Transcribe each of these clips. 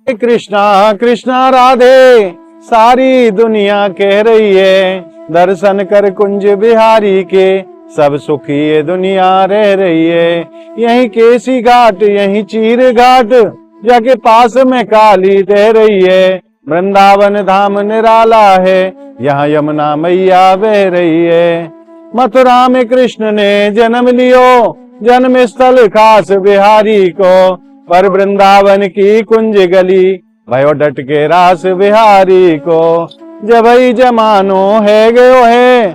कृष्णा कृष्णा राधे सारी दुनिया कह रही है, दर्शन कर कुंज बिहारी के सब सुखी ये दुनिया रह रही है। यहीं केसी घाट यहीं चीर घाट जाके पास में काली तह रही है। वृंदावन धाम निराला है, यहाँ यमुना मैया बह रही है। मथुरा में कृष्ण ने जन्म लियो, जन्म स्थल खास बिहारी को, पर वृंदावन की कुंज गली भयो डट के रास बिहारी को। जब ही जमानो है गयो है,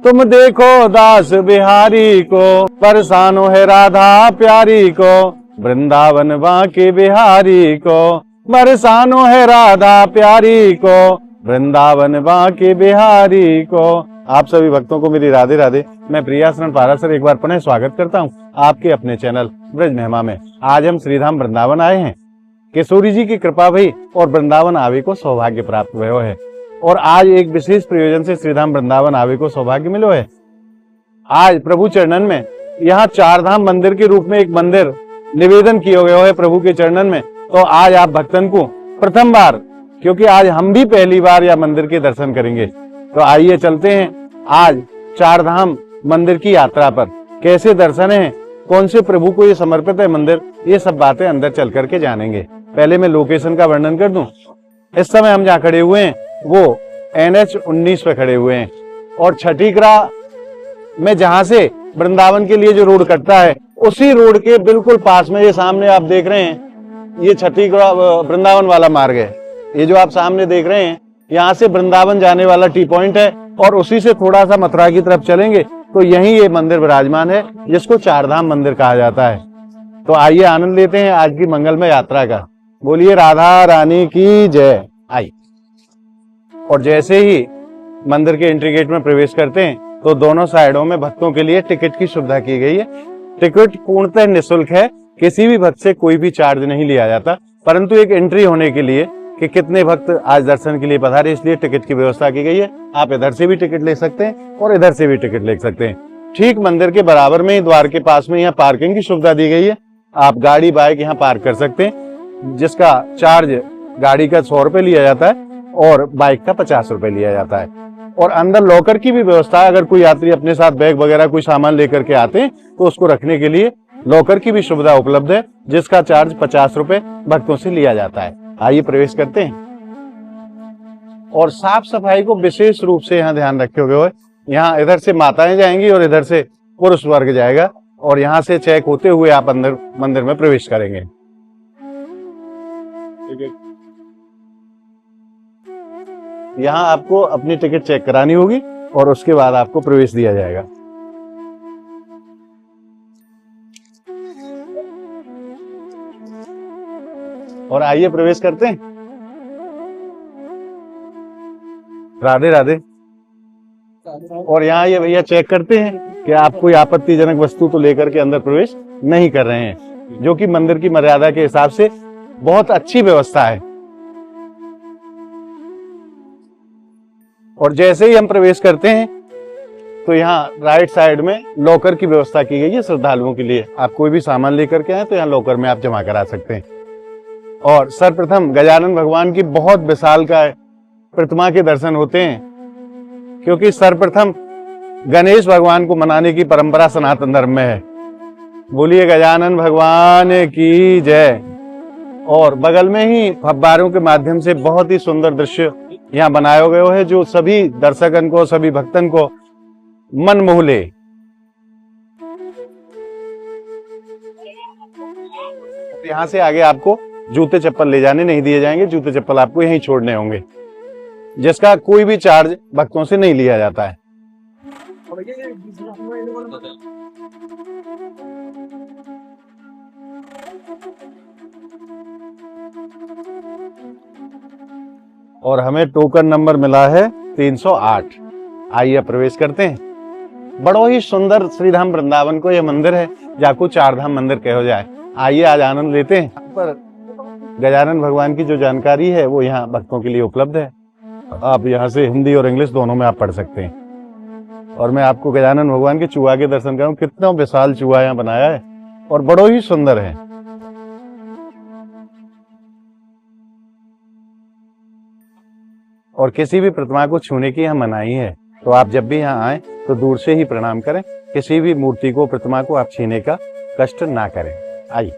तुम देखो दास बिहारी को, परेशानो है राधा प्यारी को, वृंदावन बांके बिहारी को, परेशानो है राधा प्यारी को, वृंदावन बांके बिहारी को। आप सभी भक्तों को मेरी राधे राधे। मैं प्रियाशरण पाराशर एक बार पुनः स्वागत करता हूं आपके अपने चैनल ब्रज महिमा में। आज हम श्रीधाम वृंदावन आए हैं। केशोरी जी की कृपा भई और वृंदावन आवे को सौभाग्य प्राप्त भयो है, और आज एक विशेष प्रयोजन से श्रीधाम वृंदावन आवे को सौभाग्य मिलो है। आज प्रभु चरणन में यहाँ चार धाम मंदिर के रूप में एक मंदिर निवेदन किया गया है प्रभु के चरणन में। तो आज आप भक्तन को प्रथम बार, क्योंकि आज हम भी पहली बार यह मंदिर के दर्शन करेंगे, तो आइए चलते हैं आज चार धाम मंदिर की यात्रा पर। कैसे दर्शन है, कौन से प्रभु को ये समर्पित है मंदिर, ये सब बातें अंदर चल करके जानेंगे। पहले मैं लोकेशन का वर्णन कर दूं। इस समय हम जहाँ खड़े हुए हैं वो NH 19 पे खड़े हुए हैं, और छठीकरा में जहां से वृंदावन के लिए जो रोड कटता है उसी रोड के बिल्कुल पास में ये सामने आप देख रहे हैं, ये छठीकरा वृंदावन वाला मार्ग है। ये जो आप सामने देख रहे हैं, यहाँ से वृंदावन जाने वाला टी पॉइंट है, और उसी से थोड़ा सा मथुरा की तरफ चलेंगे तो यही ये मंदिर विराजमान है, जिसको चार धाम मंदिर कहा जाता है। तो आइए आनंद लेते हैं आज की मंगलमय यात्रा का। बोलिए राधा रानी की जय। आई और जैसे ही मंदिर के एंट्री गेट में प्रवेश करते हैं तो दोनों साइडों में भक्तों के लिए टिकट की सुविधा की गई है। टिकट पूर्णतः निःशुल्क है, किसी भी भक्त से कोई भी चार्ज नहीं लिया जाता, परंतु एक एंट्री होने के लिए कि कितने भक्त आज दर्शन के लिए पधारे, इसलिए टिकट की व्यवस्था की गई है। आप इधर से भी टिकट ले सकते हैं और इधर से भी टिकट ले सकते हैं। ठीक मंदिर के बराबर में ही द्वार के पास में यहाँ पार्किंग की सुविधा दी गई है। आप गाड़ी बाइक यहाँ पार्क कर सकते हैं, जिसका चार्ज गाड़ी का 100 रुपए लिया जाता है और बाइक का 50 रुपए लिया जाता है। और अंदर लॉकर की भी व्यवस्था है, अगर कोई यात्री अपने साथ बैग वगैरह कोई सामान लेकर के आते हैं तो उसको रखने के लिए लॉकर की भी सुविधा उपलब्ध है, जिसका चार्ज 50 रुपए भक्तों से लिया जाता है। आइए प्रवेश करते हैं। और साफ सफाई को विशेष रूप से यहाँ ध्यान रखे हुए है। यहाँ इधर से माताएं जाएंगी और इधर से पुरुष वर्ग जाएगा, और यहाँ से चेक होते हुए आप अंदर मंदिर में प्रवेश करेंगे। यहाँ आपको अपनी टिकट चेक करानी होगी और उसके बाद आपको प्रवेश दिया जाएगा। और आइए प्रवेश करते हैं। राधे राधे। और यहाँ ये भैया चेक करते हैं कि आप कोई आपत्तिजनक वस्तु तो लेकर के अंदर प्रवेश नहीं कर रहे हैं, जो कि मंदिर की मर्यादा के हिसाब से बहुत अच्छी व्यवस्था है। और जैसे ही हम प्रवेश करते हैं तो यहाँ राइट साइड में लॉकर की व्यवस्था की गई है श्रद्धालुओं के लिए। आप कोई भी सामान लेकर के आए तो यहाँ लॉकर में आप जमा करा सकते हैं। और सर्वप्रथम गजानन भगवान की बहुत विशालकाय प्रतिमा के दर्शन होते हैं, क्योंकि सर्वप्रथम गणेश भगवान को मनाने की परंपरा सनातन धर्म में है। बोलिए गजानन भगवान की जय। और बगल में ही फव्वारों के माध्यम से बहुत ही सुंदर दृश्य यहाँ बनाया गया है, जो सभी दर्शकन को, सभी भक्तन को मन मोह ले। यहाँ से आगे आपको जूते चप्पल ले जाने नहीं दिए जाएंगे, जूते चप्पल आपको यहीं छोड़ने होंगे, जिसका कोई भी चार्ज भक्तों से नहीं लिया जाता है। और हमें टोकन नंबर मिला है 308। आइए प्रवेश करते हैं। बड़ो ही सुंदर श्रीधाम वृंदावन को यह मंदिर है, जाको चार धाम मंदिर कहो जाए। आइए आज आनंद लेते हैं। पर गजानन भगवान की जो जानकारी है वो यहाँ भक्तों के लिए उपलब्ध है। आप यहाँ से हिंदी और इंग्लिश दोनों में आप पढ़ सकते हैं। और मैं आपको गजानन भगवान के चूहा के दर्शन कराऊं। कितना विशाल चूहा यहाँ बनाया है और बड़ो ही सुंदर है। और किसी भी प्रतिमा को छूने की यहाँ मनाही है। तो आप जब भी यहाँ आए तो दूर से ही प्रणाम करें। किसी भी मूर्ति को, प्रतिमा को आप छूने का कष्ट ना करें। आइए।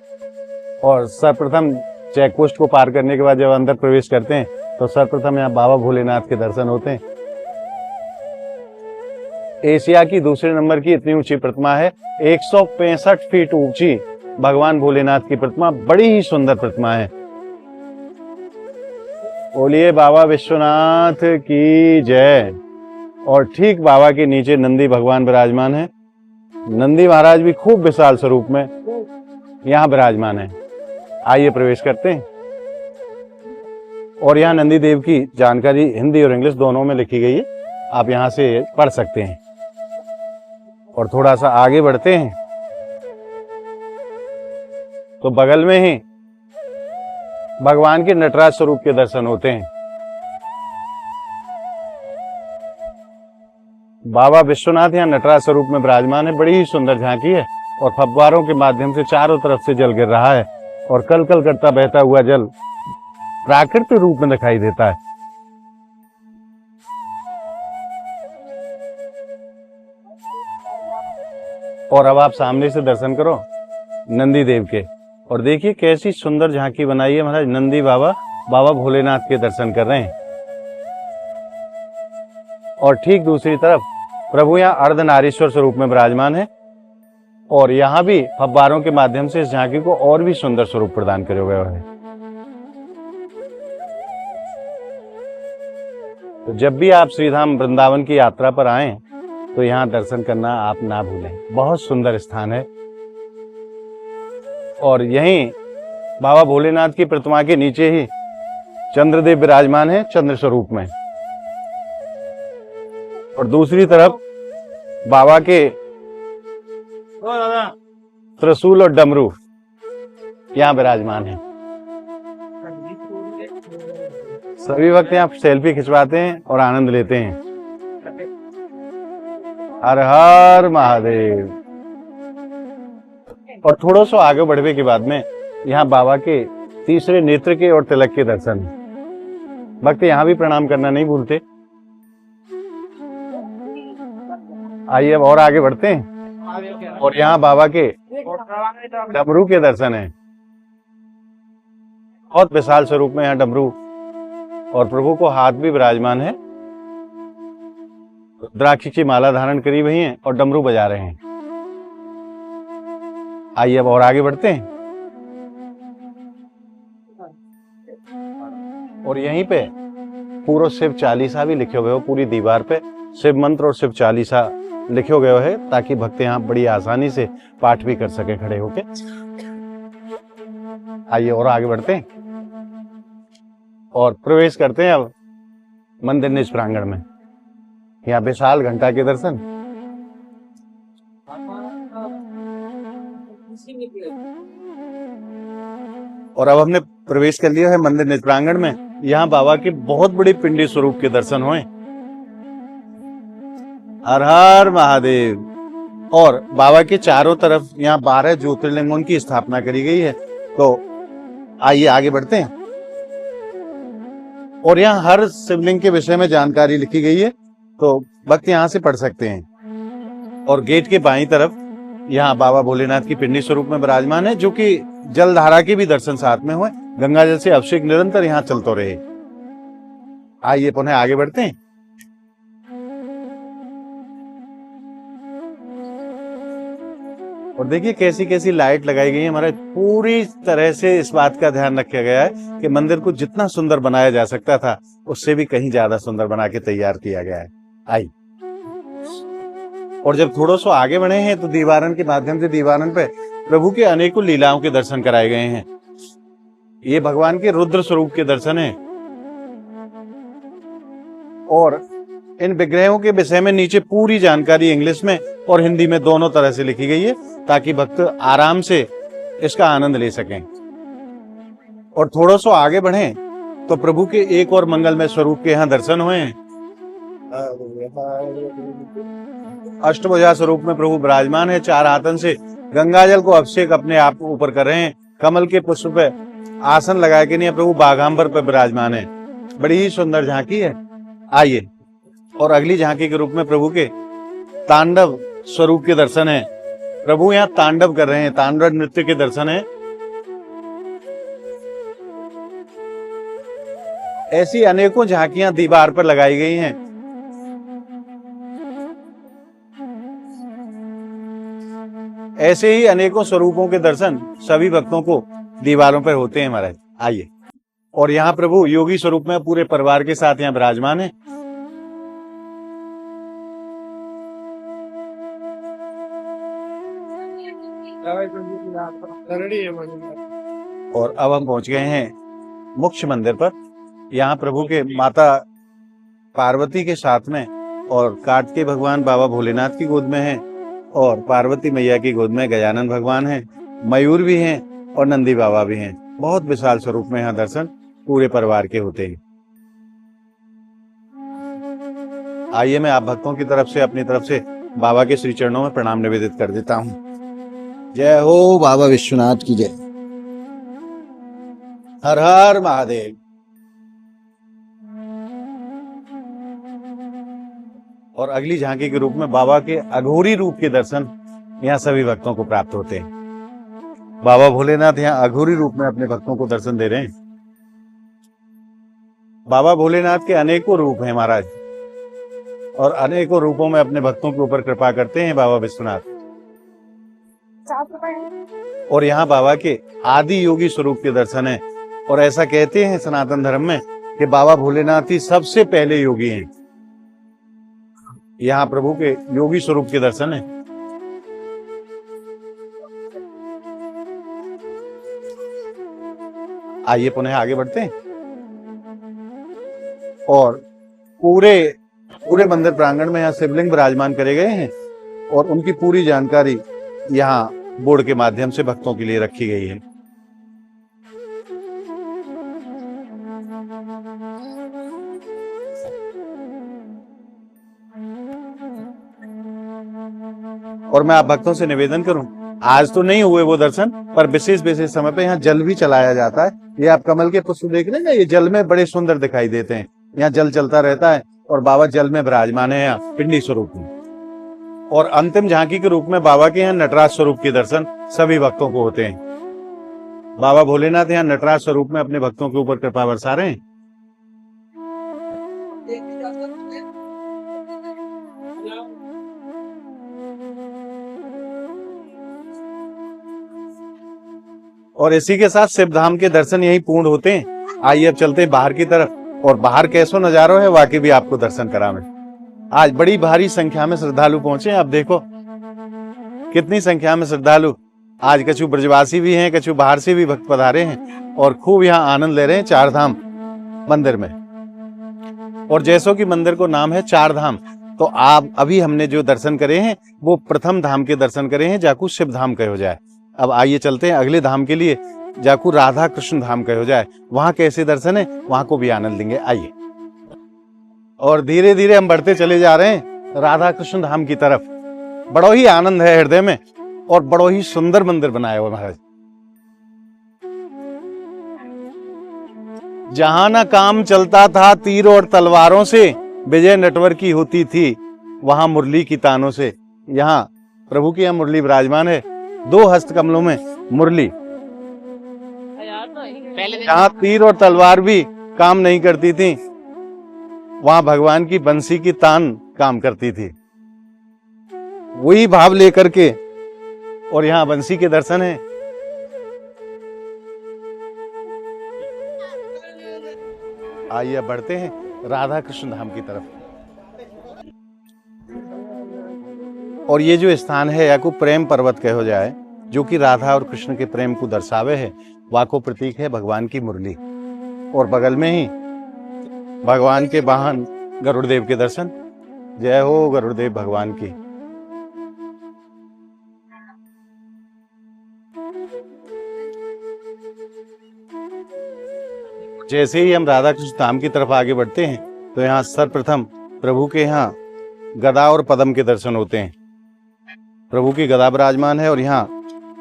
और सर्वप्रथम चेक पोस्ट को पार करने के बाद जब अंदर प्रवेश करते हैं तो सर्वप्रथम यहाँ बाबा भोलेनाथ के दर्शन होते हैं। एशिया की दूसरे नंबर की इतनी ऊंची प्रतिमा है, 165 फीट ऊंची भगवान भोलेनाथ की प्रतिमा, बड़ी ही सुंदर प्रतिमा है। बोलिए बाबा विश्वनाथ की जय। और ठीक बाबा के नीचे नंदी भगवान विराजमान है। नंदी महाराज भी खूब विशाल स्वरूप में यहाँ विराजमान है। आइए प्रवेश करते हैं। और यहाँ नंदी देव की जानकारी हिंदी और इंग्लिश दोनों में लिखी गई है, आप यहाँ से पढ़ सकते हैं। और थोड़ा सा आगे बढ़ते हैं तो बगल में ही भगवान के नटराज स्वरूप के दर्शन होते हैं। बाबा विश्वनाथ यहाँ नटराज स्वरूप में विराजमान है। बड़ी ही सुंदर झांकी है और फव्वारों के माध्यम से चारों तरफ से जल गिर रहा है और कल कल करता बहता हुआ जल प्राकृतिक रूप में दिखाई देता है। और अब आप सामने से दर्शन करो नंदी देव के और देखिए कैसी सुंदर झांकी बनाई है। महाराज नंदी बाबा बाबा भोलेनाथ के दर्शन कर रहे हैं। और ठीक दूसरी तरफ प्रभु यहाँ अर्धनारीश्वर स्वरूप में विराजमान है और यहाँ भी फव्वारों के माध्यम से इस झांकी को और भी सुंदर स्वरूप प्रदान किया गया है। तो जब भी आप श्रीधाम वृंदावन की यात्रा पर आएं तो यहाँ दर्शन करना आप ना भूलें। बहुत सुंदर स्थान है। और यहीं बाबा भोलेनाथ की प्रतिमा के नीचे ही चंद्रदेव विराजमान है चंद्र स्वरूप में। और दूसरी तरफ बाबा के त्रिशूल और डमरू यहाँ विराजमान है। सभी वक्त यहाँ सेल्फी खिंचवाते हैं और आनंद लेते हैं। हर हर महादेव। और थोड़ा सा आगे बढ़ने के बाद में यहाँ बाबा के तीसरे नेत्र के और तिलक के दर्शन। भक्त यहाँ भी प्रणाम करना नहीं भूलते। आइए अब और आगे बढ़ते हैं और यहाँ बाबा के डमरू के दर्शन है। बहुत विशाल स्वरूप में यहाँ डमरू और प्रभु को हाथ भी विराजमान है। रुद्राक्ष की माला धारण करी हुई है और डमरू बजा रहे हैं। आइए अब और आगे बढ़ते हैं और यहीं पे पूरा शिव चालीसा भी लिखे हुए हो। पूरी दीवार पे शिव मंत्र और शिव चालीसा लिखे गए है ताकि भक्त यहाँ बड़ी आसानी से पाठ भी कर सके खड़े होके। आइए और आगे बढ़ते हैं और प्रवेश करते हैं अब मंदिर निज प्रांगण में। यहाँ विशाल घंटा के दर्शन। और अब हमने प्रवेश कर लिया है मंदिर निज प्रांगण में। यहाँ बाबा के बहुत बड़ी पिंडी स्वरूप के दर्शन हुए। हर हर महादेव। और बाबा के चारों तरफ यहाँ 12 ज्योतिर्लिंगों की स्थापना करी गई है। तो आइए आगे बढ़ते हैं और यहाँ हर शिवलिंग के विषय में जानकारी लिखी गई है, तो भक्त यहाँ से पढ़ सकते हैं। और गेट के बाईं तरफ यहाँ बाबा भोलेनाथ की पिंडी स्वरूप में विराजमान है, जो कि जलधारा के भी दर्शन साथ में हुए। गंगा जल से अभिषेक निरंतर यहाँ चलते रहे। आइए पुनः आगे बढ़ते हैं और देखिए कैसी कैसी लाइट लगाई गई है। हमारे पूरी तरह से इस बात का ध्यान रखा गया है कि मंदिर को जितना सुंदर बनाया जा सकता था उससे भी कहीं ज्यादा सुंदर बना के तैयार किया गया है। आई और जब थोड़ा सा आगे बढ़े हैं तो दीवारन के माध्यम से दीवारन पे प्रभु के अनेकों लीलाओं के दर्शन कराए गए हैं। ये भगवान के रुद्र स्वरूप के दर्शन है। और इन विग्रहों के विषय में नीचे पूरी जानकारी इंग्लिश में और हिंदी में दोनों तरह से लिखी गई है ताकि भक्त आराम से इसका आनंद ले सकें। और थोड़ा सा आगे बढ़ें तो प्रभु के एक और मंगलमय स्वरूप के यहाँ दर्शन हुए हैं। अष्टभुजा स्वरूप में प्रभु विराजमान है। 4 हाथन से गंगा जल को अभिषेक अपने आप ऊपर कर रहे हैं। कमल के पुष्प पे आसन लगाए के नहीं प्रभु बाघांबर पर विराजमान है। बड़ी ही सुंदर झांकी है। आइए, और अगली झांकी के रूप में प्रभु के तांडव स्वरूप के दर्शन है। प्रभु यहाँ तांडव कर रहे हैं, तांडव नृत्य के दर्शन है। ऐसी अनेकों झांकियां दीवार पर लगाई गई हैं। ऐसे ही अनेकों स्वरूपों के दर्शन सभी भक्तों को दीवारों पर होते हैं महाराज। आइए, और यहाँ प्रभु योगी स्वरूप में पूरे परिवार के साथ यहाँ विराजमान है। और अब हम पहुंच गए हैं मुख्य मंदिर पर। यहाँ प्रभु के माता पार्वती के साथ में और कार्तिकेय भगवान बाबा भोलेनाथ की गोद में हैं, और पार्वती मैया की गोद में गजानन भगवान हैं, मयूर भी हैं और नंदी बाबा भी हैं। बहुत विशाल स्वरूप में यहाँ दर्शन पूरे परिवार के होते हैं। आइए, मैं आप भक्तों की तरफ से अपनी तरफ से बाबा के श्री चरणों में प्रणाम निवेदित कर देता हूँ। जय हो बाबा विश्वनाथ की जय। हर हर महादेव। और अगली झांकी के रूप में बाबा के अघोरी रूप के दर्शन यहाँ सभी भक्तों को प्राप्त होते हैं। बाबा भोलेनाथ यहाँ अघोरी रूप में अपने भक्तों को दर्शन दे रहे हैं। बाबा भोलेनाथ के अनेकों रूप हैं महाराज, और अनेकों रूपों में अपने भक्तों के ऊपर कृपा करते हैं बाबा विश्वनाथ। और यहाँ बाबा के आदि योगी स्वरूप के दर्शन है। और ऐसा कहते हैं सनातन धर्म में कि बाबा भोलेनाथ ही सबसे पहले योगी हैं। यहाँ प्रभु के योगी स्वरूप के दर्शन है। आइए पुनः आगे बढ़ते हैं, और पूरे मंदिर प्रांगण में यहाँ शिवलिंग विराजमान करे गए हैं, और उनकी पूरी जानकारी यहाँ बोर्ड के माध्यम से भक्तों के लिए रखी गई है। और मैं आप भक्तों से निवेदन करूं, आज तो नहीं हुए वो दर्शन, पर विशेष समय पे यहाँ जल भी चलाया जाता है। ये आप कमल के पुष्प देख रहे हैं ना, ये जल में बड़े सुंदर दिखाई देते हैं। यहाँ जल चलता रहता है और बाबा जल में विराजमान है यहाँ पिंडी स्वरूप में। और अंतिम झांकी के रूप में बाबा के यहाँ नटराज स्वरूप के दर्शन सभी भक्तों को होते हैं। बाबा भोलेनाथ यहाँ नटराज स्वरूप में अपने भक्तों के ऊपर कृपा बरसा रहे हैं। और इसी के साथ शिवधाम के दर्शन यही पूर्ण होते हैं। आइए अब चलते हैं बाहर की तरफ, और बाहर कैसो नजारा है वाकई भी आपको दर्शन करावे। आज बड़ी भारी संख्या में श्रद्धालु पहुंचे। आप देखो कितनी संख्या में श्रद्धालु। आज कछु ब्रजवासी भी हैं, कछु बाहर से भी भक्त पधारे हैं, और खूब यहाँ आनंद ले रहे हैं चार धाम मंदिर में। और जैसो कि मंदिर को नाम है चार धाम, तो आप अभी हमने जो दर्शन करे हैं वो प्रथम धाम के दर्शन करे हैं, जाकू शिव धाम कहो जाए। अब आइए चलते हैं अगले धाम के लिए, जाकू राधा कृष्ण धाम कहो जाए। वहां कैसे दर्शन है वहां को भी आनंद लेंगे। आइए, और धीरे धीरे हम बढ़ते चले जा रहे हैं राधा कृष्ण धाम की तरफ। बड़ो ही आनंद है हृदय में, और बड़ो ही सुंदर मंदिर बनाया हुआ महाराज। जहां ना काम चलता था तीर और तलवारों से, विजय नटवर की होती थी वहां मुरली की तानों से। यहाँ प्रभु की यहाँ मुरली विराजमान है, दो हस्त कमलों में मुरली। जहां तीर और तलवार भी काम नहीं करती थी, वहां भगवान की बंसी की तान काम करती थी। वही भाव लेकर के, और यहाँ बंसी के दर्शन है। आइए बढ़ते हैं राधा कृष्ण धाम की तरफ। और ये जो स्थान है याकू प्रेम पर्वत कहो जाए, जो कि राधा और कृष्ण के प्रेम को दर्शावे है। वाको प्रतीक है भगवान की मुरली, और बगल में ही भगवान के वाहन गरुड़देव के दर्शन। जय हो गरुड़देव भगवान की। जैसे ही हम राधा कृष्ण धाम की तरफ आगे बढ़ते हैं, तो यहाँ सर्वप्रथम प्रभु के यहाँ गदा और पद्म के दर्शन होते हैं। प्रभु की गदा विराजमान है और यहाँ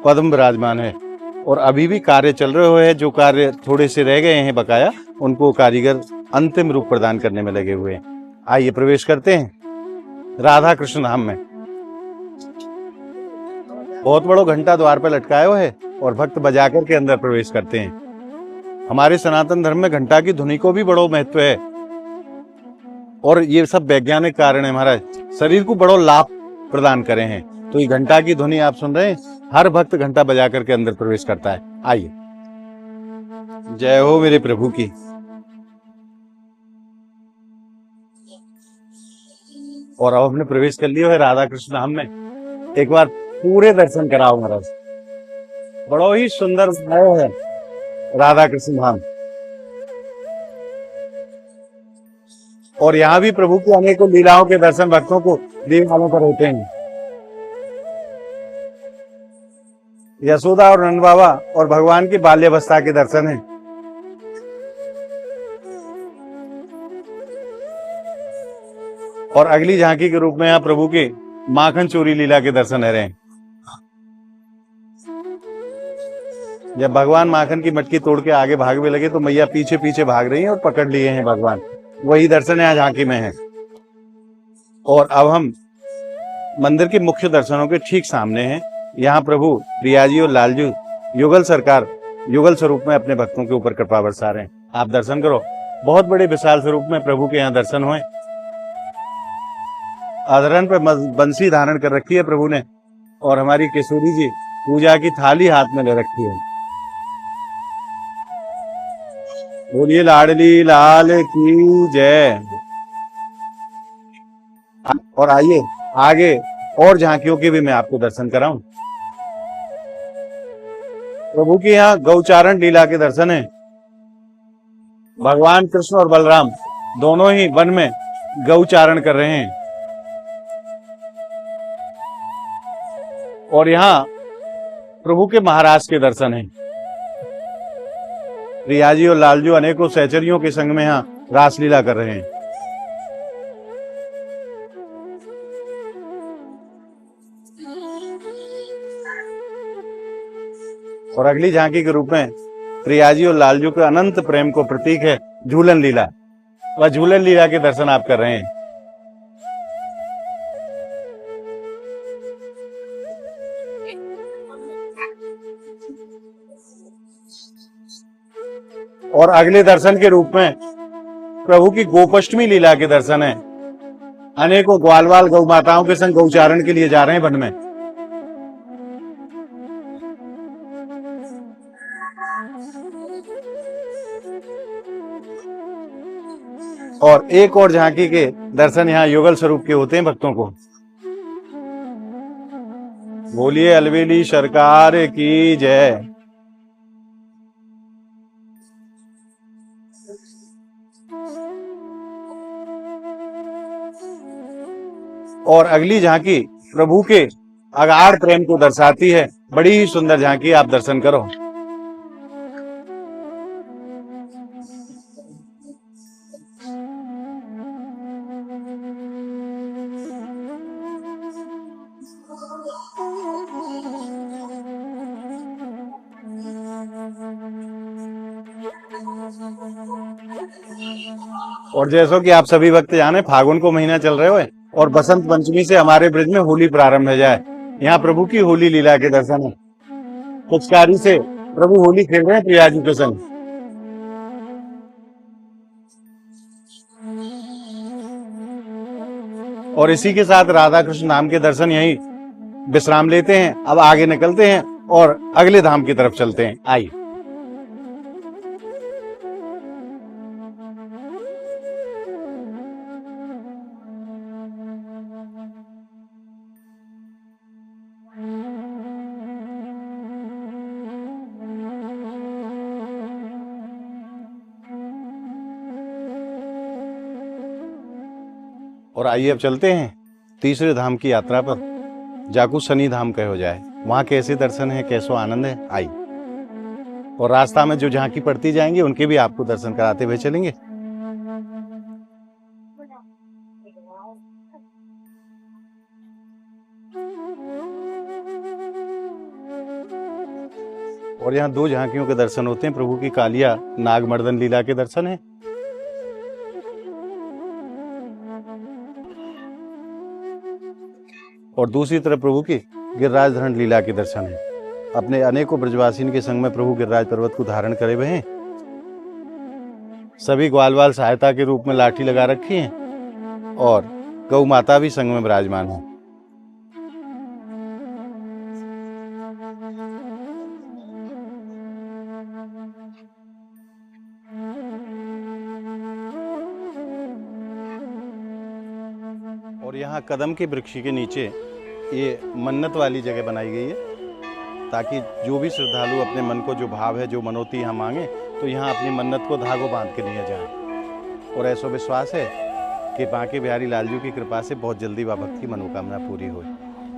पद्म विराजमान है। और अभी भी कार्य चल रहे हुए हैं, जो कार्य थोड़े से रह गए हैं बकाया, उनको कारीगर अंतिम रूप प्रदान करने में लगे हुए हैं। आइए प्रवेश करते हैं राधा कृष्ण धाम में। बहुत बड़ो घंटा द्वार पर लटकाया हुआ है और भक्त बजाकर के अंदर प्रवेश करते हैं। हमारे सनातन धर्म में घंटा की ध्वनि को भी बड़ो महत्व है और ये सब वैज्ञानिक कारण है महाराज, शरीर को बड़ो लाभ प्रदान करे हैं। तो ये घंटा की ध्वनि आप सुन रहे हैं, हर भक्त घंटा बजा करके अंदर प्रवेश करता है। आइए, जय हो मेरे प्रभु की। और अब हमने प्रवेश कर लिया है राधा कृष्ण धाम में। एक बार पूरे दर्शन कराओ महाराज, बड़ो ही सुंदर है राधा कृष्ण धाम। और यहाँ भी प्रभु की अनेकों लीलाओं के दर्शन भक्तों को दीवानों पर होते हैं। यशोदा और नंद बाबा और भगवान की बाल्यावस्था के दर्शन हैं। और अगली झांकी के रूप में यहाँ प्रभु के माखन चोरी लीला के दर्शन हो रहे हैं। जब भगवान माखन की मटकी तोड़ के आगे भागने लगे तो मैया पीछे पीछे भाग रही हैं और पकड़ लिए हैं भगवान। वही दर्शन यहाँ झांकी में है। और अब हम मंदिर के मुख्य दर्शनों के ठीक सामने हैं। यहाँ प्रभु प्रियाजी और लालजू युगल सरकार युगल स्वरूप में अपने भक्तों के ऊपर कृपा बरसा रहे हैं। आप दर्शन करो, बहुत बड़े विशाल स्वरूप में प्रभु के यहाँ दर्शन हुए। अधरन पे बंसी धारण कर रखी है प्रभु ने और हमारी किशोरी जी पूजा की थाली हाथ में ले रखी है। बोलिए लाडली लाल की जय। और आइए आगे और झांकियों के भी मैं आपको दर्शन कराऊं। प्रभु के यहाँ गौचारण लीला के दर्शन है। भगवान कृष्ण और बलराम दोनों ही वन में गौचारण कर रहे हैं। और यहाँ प्रभु के महाराज के दर्शन हैं। रियाजी और लालजू अनेकों सहचरियों के संग में यहाँ रासलीला कर रहे हैं। और अगली झांकी के रूप में प्रियाजी और लालजू के अनंत प्रेम को प्रतीक है झूलन लीला। वह झूलन लीला के दर्शन आप कर रहे हैं। और अगले दर्शन के रूप में प्रभु की गोपाष्टमी लीला के दर्शन है। अनेकों ग्वालवाल गौ माताओं के संग गौचारण के लिए जा रहे हैं वन में। और एक और झांकी के दर्शन यहाँ युगल स्वरूप के होते हैं भक्तों को। बोलिए अलवेली सरकार की जय। और अगली झांकी प्रभु के अगाध प्रेम को दर्शाती है। बड़ी ही सुंदर झांकी, आप दर्शन करो। और जैसो कि आप सभी भक्त जाने, फागुन को महीना चल रहे हो और बसंत पंचमी से हमारे ब्रज में होली प्रारंभ हो जाए। यहाँ प्रभु की होली लीला के दर्शन है। पिचकारी से प्रभु होली खेल रहे हैं प्रियाजी के संग। और इसी के साथ राधा कृष्ण नाम के दर्शन यही विश्राम लेते हैं। अब आगे निकलते हैं और अगले धाम की तरफ चलते हैं। आइए। और आइए अब चलते हैं तीसरे धाम की यात्रा पर, जाकू शनि धाम कहो जाए। वहां कैसे दर्शन है, कैसो आनंद है। आइए। और रास्ता में जो झांकी पड़ती जाएंगे उनके भी आपको दर्शन कराते हुए चलेंगे। और यहाँ दो झांकियों के दर्शन होते हैं। प्रभु की कालिया नागमर्दन लीला के दर्शन है। और दूसरी तरफ प्रभु की गिरिराज धरण लीला के दर्शन है। अपने अनेकों ब्रजवासियों के संग में प्रभु गिरिराज पर्वत को धारण करे हुए हैं। सभी ग्वालवाल सहायता के रूप में लाठी लगा रखी है और गौ माता भी संग में विराजमान है। और यहाँ कदम के वृक्ष के नीचे ये मन्नत वाली जगह बनाई गई है, ताकि जो भी श्रद्धालु अपने मन को जो भाव है, जो मनोती यहाँ मांगे, तो यहाँ अपनी मन्नत को धागों बांध के लिए जाए। और ऐसा विश्वास है कि बांके बिहारी लालजू की कृपा से बहुत जल्दी वह भक्त की मनोकामना पूरी हो।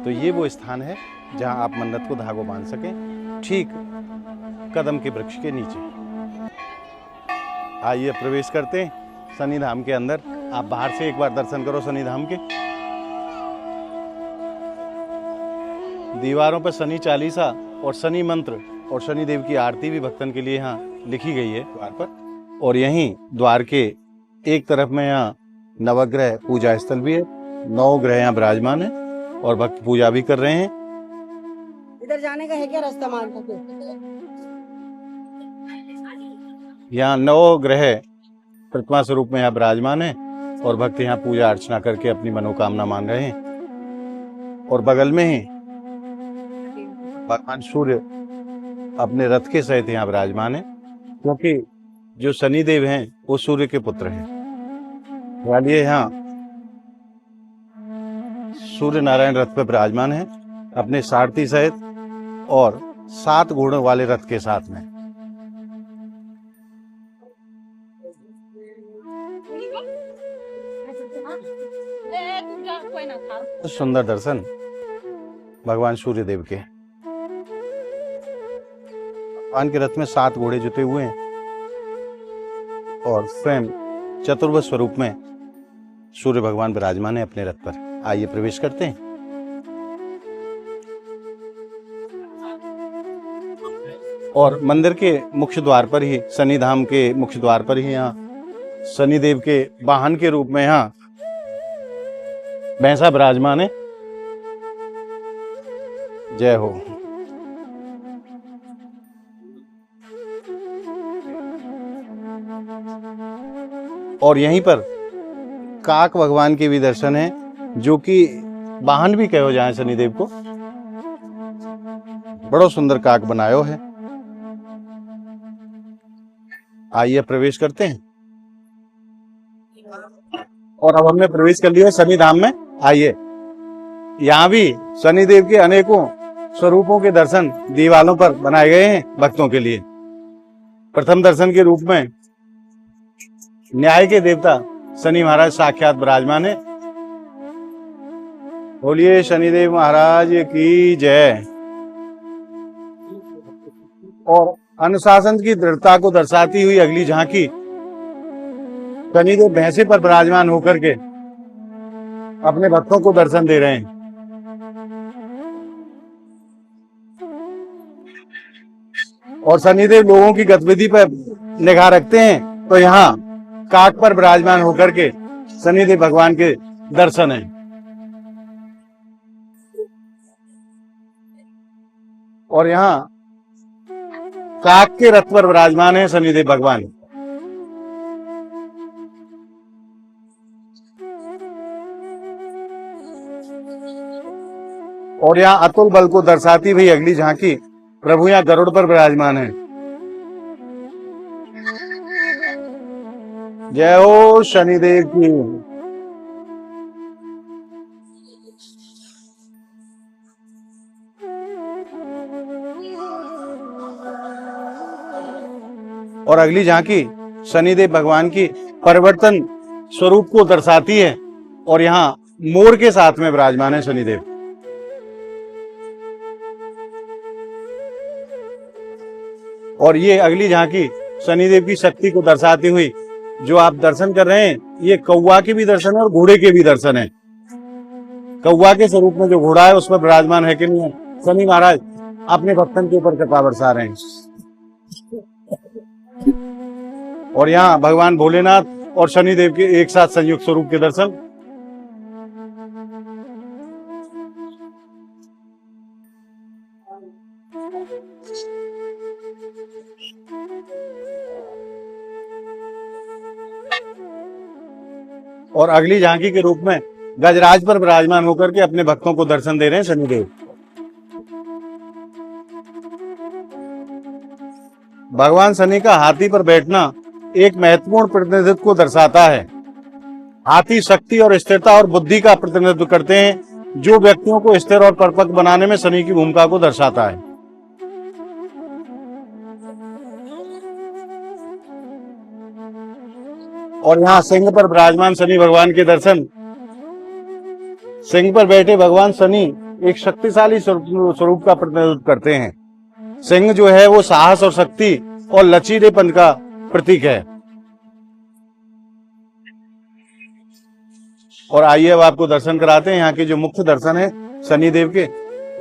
तो ये वो स्थान है जहाँ आप मन्नत को धागों बांध सकें, ठीक कदम के वृक्ष के नीचे। आइए प्रवेश करते हैं शनि धाम के अंदर। आप बाहर से एक बार दर्शन करो शनि धाम के। दीवारों पर शनि चालीसा और शनि मंत्र और शनि देव की आरती भी भक्तन के लिए यहाँ लिखी गई है द्वार पर। और यहीं द्वार के एक तरफ में यहाँ नवग्रह पूजा स्थल भी है। 9 ग्रह यहाँ विराजमान है और भक्त पूजा भी कर रहे हैं। इधर जाने का है क्या रास्ता मान सकते? यहाँ 9 ग्रह प्रतिमा स्वरूप में यहाँ विराजमान है और भक्त यहाँ पूजा अर्चना करके अपनी मनोकामना मान रहे हैं। और बगल में ही भगवान सूर्य अपने रथ के सहित यहाँ विराजमान है, क्योंकि जो शनि देव हैं वो सूर्य के पुत्र हैं। वालिए यहाँ सूर्य नारायण रथ पर विराजमान है अपने सारथी सहित और 7 घोड़ों वाले रथ के साथ में। सुंदर दर्शन भगवान सूर्य देव के। भगवान के रथ में 7 घोड़े जुटे हुए हैं और स्वयं चतुर्भुज स्वरूप में सूर्य भगवान विराजमान है अपने रथ पर। आइए प्रवेश करते हैं। और मंदिर के मुख्य द्वार पर ही, शनि धाम के मुख्य द्वार पर ही यहाँ शनि देव के वाहन के रूप में यहाँ भैंसा विराजमान है। जय हो। और यहीं पर काक भगवान के भी दर्शन है, जो कि वाहन भी कहो जाए शनिदेव को। बड़ो सुंदर काक बनायो है। आइए प्रवेश करते हैं। और अब हमने प्रवेश कर लिया शनि धाम में। आइए, यहाँ भी शनिदेव के अनेकों स्वरूपों के दर्शन दीवालों पर बनाए गए हैं भक्तों के लिए। प्रथम दर्शन के रूप में न्याय के देवता शनि महाराज साक्षात विराजमान है। बोलिए शनिदेव महाराज की जय। और अनुशासन की दृढ़ता को दर्शाती हुई अगली झांकी शनिदेव भैंसे पर विराजमान होकर के अपने भक्तों को दर्शन दे रहे हैं। और शनिदेव लोगों की गतिविधि पर निगाह रखते हैं, तो यहाँ काक पर विराजमान होकर के शनिदेव भगवान के दर्शन हैं। और यहाँ काक के रथ पर विराजमान है शनिदेव भगवान। और यहाँ अतुल बल को दर्शाती हुई अगली झांकी प्रभु यहाँ गरुड़ पर विराजमान है। जय हो शनिदेव की। और अगली झांकी शनिदेव भगवान की परिवर्तन स्वरूप को दर्शाती है और यहाँ मोर के साथ में विराजमान है शनिदेव। और ये अगली झांकी शनिदेव की शक्ति को दर्शाती हुई जो आप दर्शन कर रहे हैं, ये कौवा के भी दर्शन है और घोड़े के भी दर्शन है। कौवा के स्वरूप में जो घोड़ा है उस पर विराजमान है कि नहीं है, शनि महाराज अपने भक्तन के ऊपर कृपा बरसा रहे हैं। और यहाँ भगवान भोलेनाथ और शनिदेव के एक साथ संयुक्त स्वरूप के दर्शन। और अगली झांकी के रूप में गजराज पर विराजमान होकर के अपने भक्तों को दर्शन दे रहे हैं शनिदेव। भगवान शनि का हाथी पर बैठना एक महत्वपूर्ण प्रतिनिधित्व को दर्शाता है। हाथी शक्ति और स्थिरता और बुद्धि का प्रतिनिधित्व करते हैं, जो व्यक्तियों को स्थिर और परिपक्व बनाने में शनि की भूमिका को दर्शाता है। और यहाँ सिंह पर विराजमान शनि भगवान के दर्शन, सिंह पर बैठे भगवान शनि एक शक्तिशाली स्वरूप का प्रतिनिधित्व करते हैं। सिंह जो है वो साहस और शक्ति और लचीलेपन का प्रतीक है। और आइए अब आपको दर्शन कराते हैं यहाँ के जो मुख्य दर्शन है शनिदेव के,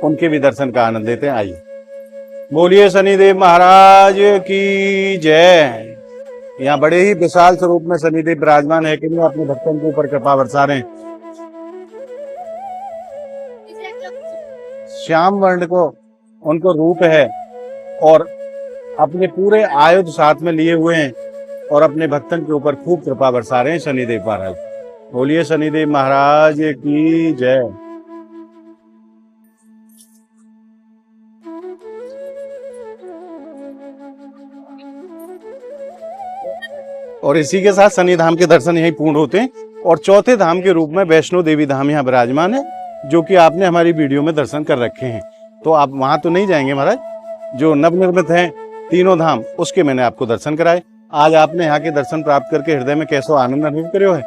उनके भी दर्शन का आनंद लेते हैं। आइए, बोलिए शनिदेव महाराज की जय। यहाँ बड़े ही विशाल स्वरूप में शनिदेव विराजमान है कि नहीं, अपने भक्तों के ऊपर कृपा बरसा रहे हैं। श्याम वर्ण को उनको रूप है और अपने पूरे आयुध साथ में लिए हुए हैं और अपने भक्तन के ऊपर खूब कृपा बरसा रहे हैं शनिदेव महाराज। बोलिए शनिदेव महाराज की जय। और इसी के साथ शनि धाम के दर्शन यहीं पूर्ण होते हैं। और चौथे धाम के रूप में वैष्णो देवी धाम यहाँ विराजमान है, जो कि आपने हमारी वीडियो में दर्शन कर रखे हैं। तो आप वहां तो नहीं जाएंगे महाराज, जो नवनिर्मित हैं तीनों धाम, उसके मैंने आपको दर्शन कराए। आज आपने यहाँ के दर्शन प्राप्त करके हृदय में कैसा आनंद अनुभव करो है,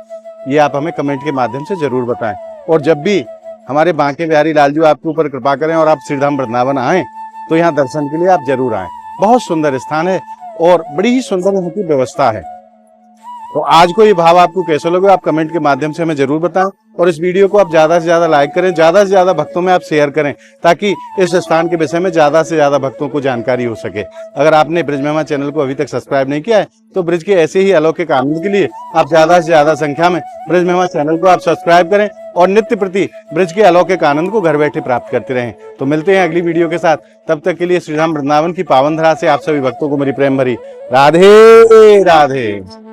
ये आप हमें कमेंट के माध्यम से जरूर बताएं। और जब भी हमारे बांके बिहारी लालजू आपके ऊपर कृपा करें और आप श्रीधाम वृंदावन आए, तो यहाँ दर्शन के लिए आप जरूर आए। बहुत सुंदर स्थान है और बड़ी ही सुंदर यहाँ की व्यवस्था है। तो आज को ये भाव आपको कैसा लगे, आप कमेंट के माध्यम से हमें जरूर बताएं। और इस वीडियो को आप ज्यादा से ज्यादा लाइक करें, ज्यादा से ज्यादा भक्तों में आप शेयर करें, ताकि इस स्थान के विषय में ज्यादा से ज्यादा भक्तों को जानकारी हो सके। अगर आपने ब्रिज महिमा चैनल को अभी तक सब्सक्राइब नहीं किया है, तो ब्रिज के ऐसे ही अलौकिक आनंद के लिए आप ज्यादा से ज्यादा संख्या में ब्रिज महिमा चैनल को आप सब्सक्राइब करें और नित्य प्रति ब्रिज के अलौकिक आनंद को घर बैठे प्राप्त करते रहें। तो मिलते हैं अगली वीडियो के साथ, तब तक के लिए श्रीधाम वृंदावन की पावन धरा से आप सभी भक्तों को मेरी प्रेम भरी राधे राधे।